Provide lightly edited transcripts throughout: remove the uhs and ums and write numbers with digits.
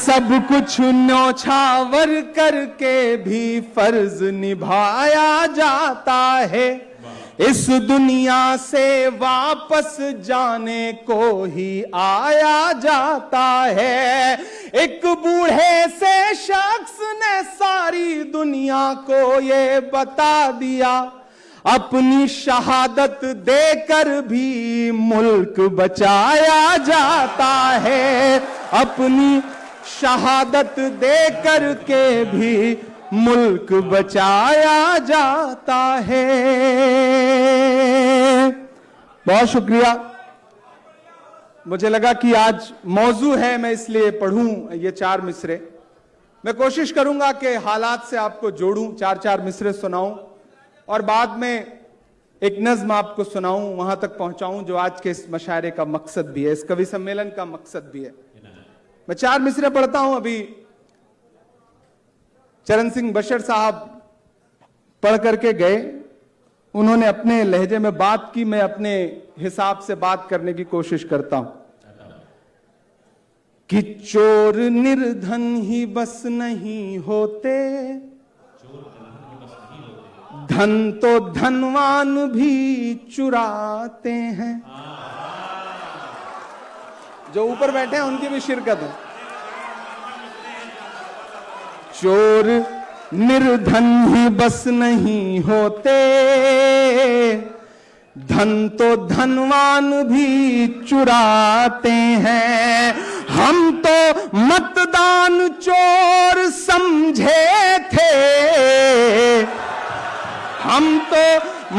सब कुछ न्योछावर करके भी फर्ज निभाया जाता है। इस दुनिया से वापस जाने को ही आया जाता है। एक बूढ़े से शख्स ने सारी दुनिया को ये बता दिया, अपनी शहादत देकर भी मुल्क बचाया जाता है। अपनी शहादत देकर के भी मुल्क बचाया जाता है। बहुत शुक्रिया। मुझे लगा कि आज मौजू है, मैं इसलिए पढ़ूं ये 4 मिसरे। मैं कोशिश करूंगा कि हालात से आपको जोड़ूं, 4 मिसरे सुनाऊं और बाद में एक नज्म आपको सुनाऊं, वहां तक पहुंचाऊं जो आज के इस मशायरे का मकसद भी है, इस कवि सम्मेलन का मकसद भी है। मैं 4 मिसरे पढ़ता हूं। अभी चरण सिंह बशर साहब पढ़ करके गए, उन्होंने अपने लहजे में बात की, मैं अपने हिसाब से बात करने की कोशिश करता हूं। कि चोर निर्धन ही बस नहीं होते, धन तो धनवान भी चुराते हैं। जो ऊपर बैठे हैं उनकी भी शिरकत है। चोर निर्धन ही बस नहीं होते, धन तो धनवान भी चुराते हैं। हम तो मतदान चोर समझे थे, हम तो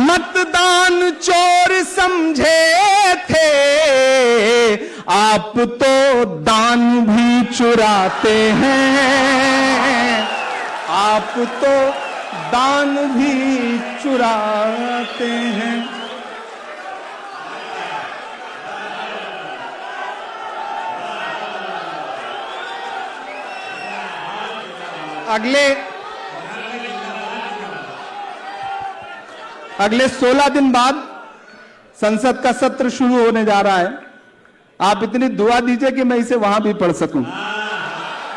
मतदान चोर समझे थे, आप तो दान भी चुराते हैं। आप तो दान भी चुराते हैं। अगले 16 दिन बाद संसद का सत्र शुरू होने जा रहा है। आप इतनी दुआ दीजिए कि मैं इसे वहां भी पढ़ सकूं।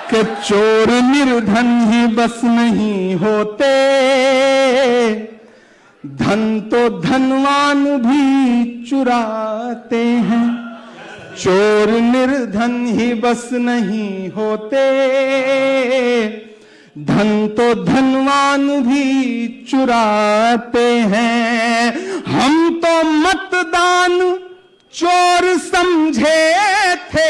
कि चोर निर्धन ही बस नहीं होते, धन तो धनवान भी चुराते हैं। चोर निर्धन ही बस नहीं होते, धन तो धनवान भी चुराते हैं। हम तो मतदान चोर समझे थे,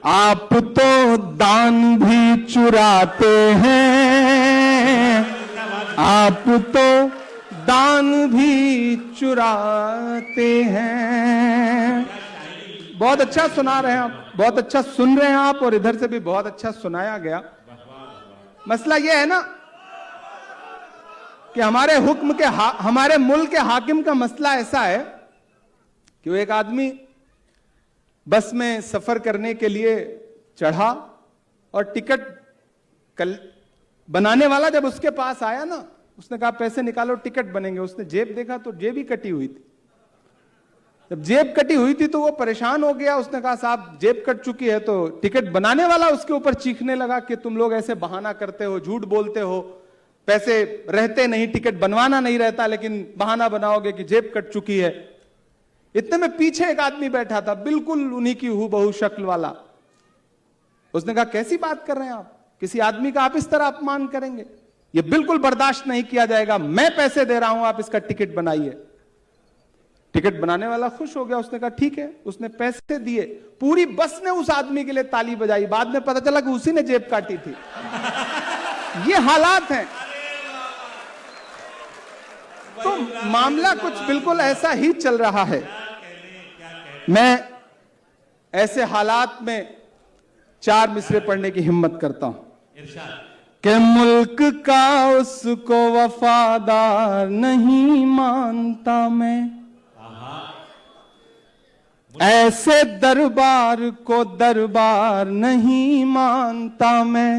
आप तो दान भी चुराते हैं। आप तो दान भी चुराते हैं। बहुत अच्छा सुना रहे हैं आप, बहुत अच्छा सुन रहे हैं आप, और इधर से भी बहुत अच्छा सुनाया गया। मसला यह है ना कि हमारे हुक्म के हमारे मुल्क के हाकिम का मसला ऐसा है कि वो एक आदमी बस में सफर करने के लिए चढ़ा और टिकट बनाने वाला जब उसके पास आया ना, उसने कहा पैसे निकालो टिकट बनेंगे। उसने जेब देखा तो जेब ही कटी हुई थी। जब जेब कटी हुई थी तो वो परेशान हो गया। उसने कहा साहब जेब कट चुकी है। तो टिकट बनाने वाला उसके ऊपर चीखने लगा कि तुम लोग ऐसे बहाना करते हो, झूठ बोलते हो, पैसे रहते नहीं, टिकट बनवाना नहीं रहता, लेकिन बहाना बनाओगे कि जेब कट चुकी है। इतने में पीछे एक आदमी बैठा था, बिल्कुल उन्हीं की हूबहू शक्ल वाला। उसने कहा कैसी बात कर रहे हैं आप, किसी आदमी का आप इस तरह अपमान करेंगे, ये बिल्कुल बर्दाश्त नहीं किया जाएगा। मैं पैसे दे रहा हूं, आप इसका टिकट बनाइए। टिकट बनाने वाला खुश हो गया। उसने कहा ठीक है। उसने पैसे दिए। पूरी बस ने उस आदमी के लिए ताली बजाई। बाद में पता चला कि उसी ने जेब काटी थी। ये हालात हैं। तो मामला कुछ बिल्कुल ऐसा ही चल रहा है। मैं ऐसे हालात में 4 मिसरे पढ़ने की हिम्मत करता हूं कि मुल्क का उसको वफादार नहीं मानता मैं, ऐसे दरबार को दरबार नहीं मानता मैं।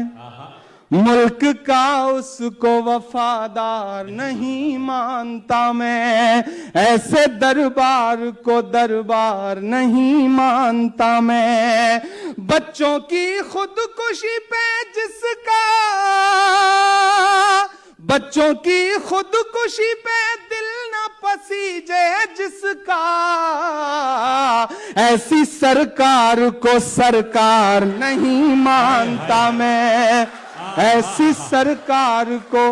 मुल्क का उसको वफादार नहीं मानता मैं, ऐसे दरबार को दरबार नहीं मानता मैं। बच्चों की खुदकुशी पे जिसका, बच्चों की खुदकुशी पे दिल न पसीजे जिसका, ऐसी सरकार को सरकार नहीं मानता मैं, ऐसी सरकार को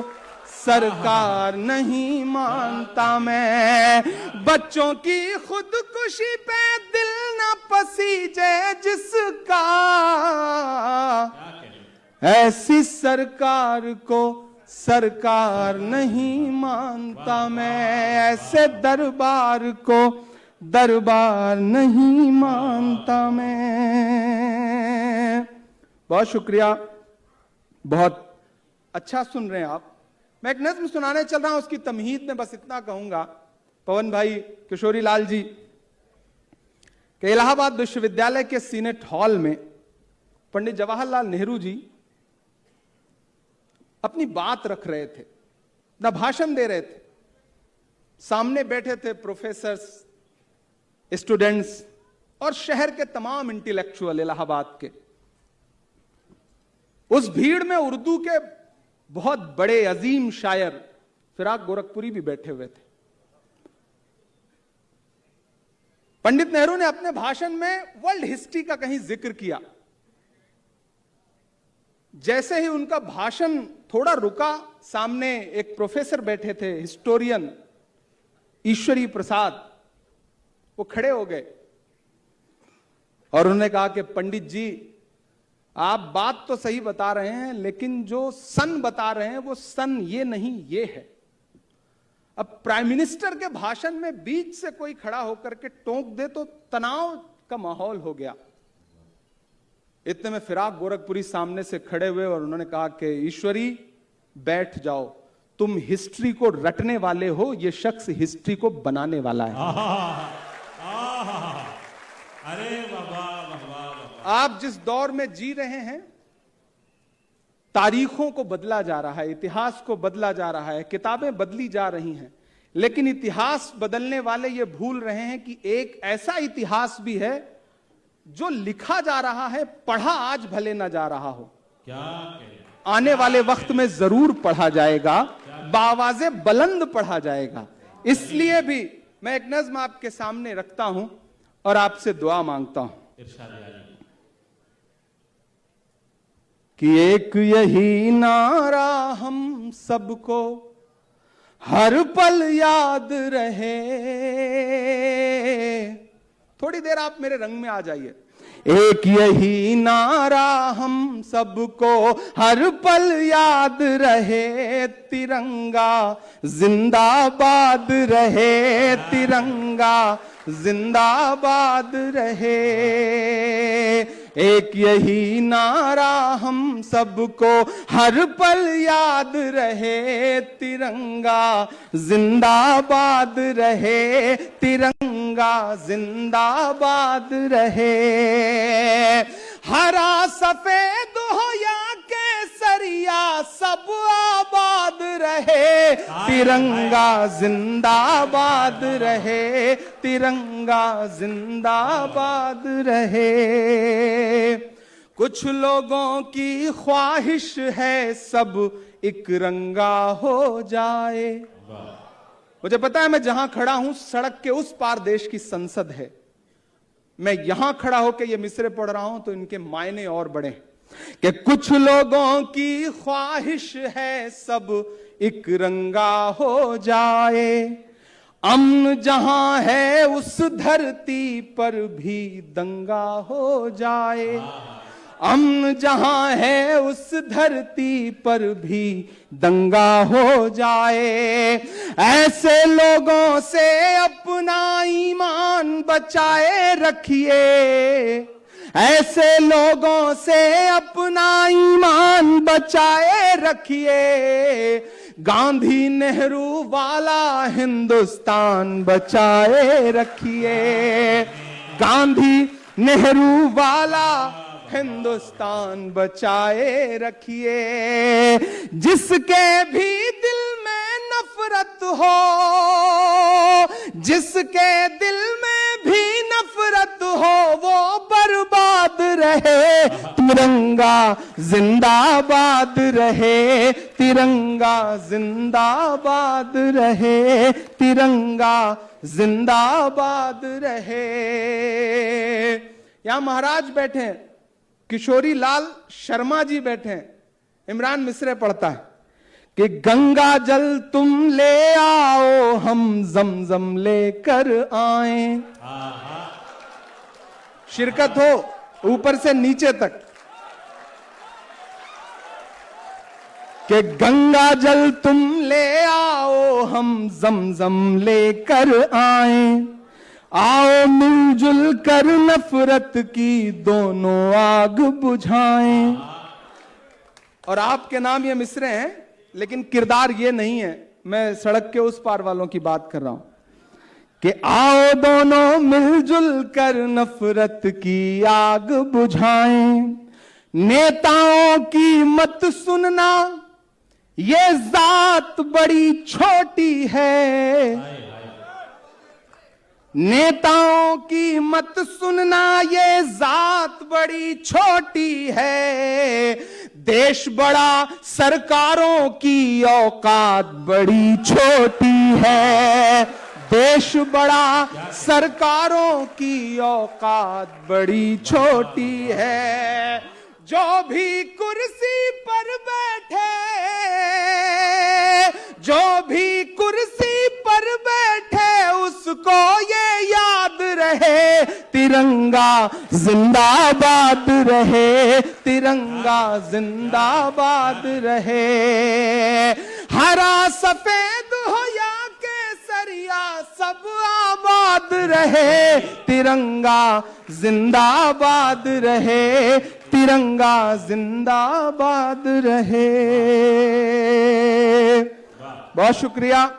सरकार नहीं मानता मैं। बच्चों की खुदकुशी पे दिल न पसीजे जिसका, ऐसी सरकार को सरकार नहीं मानता मैं, ऐसे दरबार को दरबार नहीं मानता मैं। बहुत शुक्रिया, बहुत अच्छा सुन रहे हैं आप। मैं एक नज्म सुनाने चल रहा हूं, उसकी तमहीद में बस इतना कहूंगा, पवन भाई, किशोरी लाल जी, कि इलाहाबाद विश्वविद्यालय के सीनेट हॉल में पंडित जवाहरलाल नेहरू जी अपनी बात रख रहे थे, ना भाषण दे रहे थे। सामने बैठे थे प्रोफेसर्स, स्टूडेंट्स और शहर के तमाम इंटेलेक्चुअल इलाहाबाद के। उस भीड़ में उर्दू के बहुत बड़े अजीम शायर फिराक गोरखपुरी भी बैठे हुए थे। पंडित नेहरू ने अपने भाषण में वर्ल्ड हिस्ट्री का कहीं जिक्र किया। जैसे ही उनका भाषण थोड़ा रुका, सामने एक प्रोफेसर बैठे थे, हिस्टोरियन ईश्वरी प्रसाद, वो खड़े हो गए और उन्होंने कहा कि पंडित जी, आप बात तो सही बता रहे हैं, लेकिन जो सन बता रहे हैं वो सन ये नहीं, ये है। अब प्राइम मिनिस्टर के भाषण में बीच से कोई खड़ा होकर के टोक दे तो तनाव का माहौल हो गया। इतने में फिराक गोरखपुरी सामने से खड़े हुए और उन्होंने कहा कि ईश्वरी बैठ जाओ, तुम हिस्ट्री को रटने वाले हो, ये शख्स हिस्ट्री को बनाने वाला है। अरे बाबा, आप जिस दौर में जी रहे हैं, तारीखों को बदला जा रहा है, इतिहास को बदला जा रहा है, किताबें बदली जा रही हैं, लेकिन इतिहास बदलने वाले ये भूल रहे हैं कि एक ऐसा इतिहास भी है जो लिखा जा रहा है, पढ़ा आज भले ना जा रहा हो, क्या आने वाले वक्त में जरूर पढ़ा जाएगा, बावाज़े बुलंद पढ़ा जाएगा। इसलिए भी मैं एक नज्म आपके सामने रखता हूं और आपसे दुआ मांगता हूं कि एक यही नारा हम सबको हर पल याद रहे। थोड़ी देर आप मेरे रंग में आ जाइए। एक यही नारा हम सबको हर पल याद रहे, तिरंगा जिंदाबाद रहे, तिरंगा जिंदाबाद रहे। एक यही नारा हम सबको हर पल याद रहे, तिरंगा जिंदाबाद रहे, तिरंगा जिंदाबाद रहे। हरा सफेद हो या केसरिया सब आबाद रहे, तिरंगा जिंदाबाद रहे, तिरंगा जिंदाबाद रहे। कुछ लोगों की ख्वाहिश है सब एक रंगा हो जाए। मुझे पता है मैं जहां खड़ा हूं सड़क के उस पार देश की संसद है, मैं यहां खड़ा होकर ये मिसरे पढ़ रहा हूं तो इनके मायने और बड़े कि कुछ लोगों की ख्वाहिश है सब एक रंगा हो जाए। अमन जहां है उस धरती पर भी दंगा हो जाए। अमन जहां है उस धरती पर भी दंगा हो जाए। ऐसे लोगों से अपना ईमान बचाए रखिए, ऐसे लोगों से अपना ईमान बचाए रखिए। गांधी नेहरू वाला हिंदुस्तान बचाए रखिए, गांधी नेहरू वाला हिंदुस्तान बचाए रखिए। जिसके भी दिल में नफरत हो, जिसके दिल में भी नफरत हो, वो बर्बाद रहे। तिरंगा जिंदाबाद रहे, तिरंगा जिंदाबाद रहे, तिरंगा जिंदाबाद रहे। यहां महाराज बैठे हैं, किशोरी लाल शर्मा जी बैठे हैं। इमरान मिसरे पढ़ता है कि गंगा जल तुम ले आओ, हम जमजम लेकर आए। शिरकत हो ऊपर से नीचे तक कि गंगा जल तुम ले आओ, हम जमजम लेकर आए। आओ मिलजुल कर नफरत की दोनों आग बुझाएं। और आपके नाम ये मिसरे हैं, लेकिन किरदार ये नहीं है। मैं सड़क के उस पार वालों की बात कर रहा हूं कि आओ दोनों मिलजुल कर नफरत की आग बुझाएं। नेताओं की मत सुनना, ये जात बड़ी छोटी है। नेताओं की मत सुनना, ये जात बड़ी छोटी है। देश बड़ा, सरकारों की औकात बड़ी छोटी है। देश बड़ा, सरकारों की औकात बड़ी छोटी है। जो भी कुर्सी पर बैठे, जो भी कुर्सी पर बैठे, उसको ये याद रहे, तिरंगा जिंदाबाद रहे, तिरंगा जिंदाबाद रहे। हरा सफेद हो या केसरिया, सब आबाद रहे, तिरंगा जिंदाबाद रहे, तिरंगा जिंदाबाद रहे। बहुत शुक्रिया।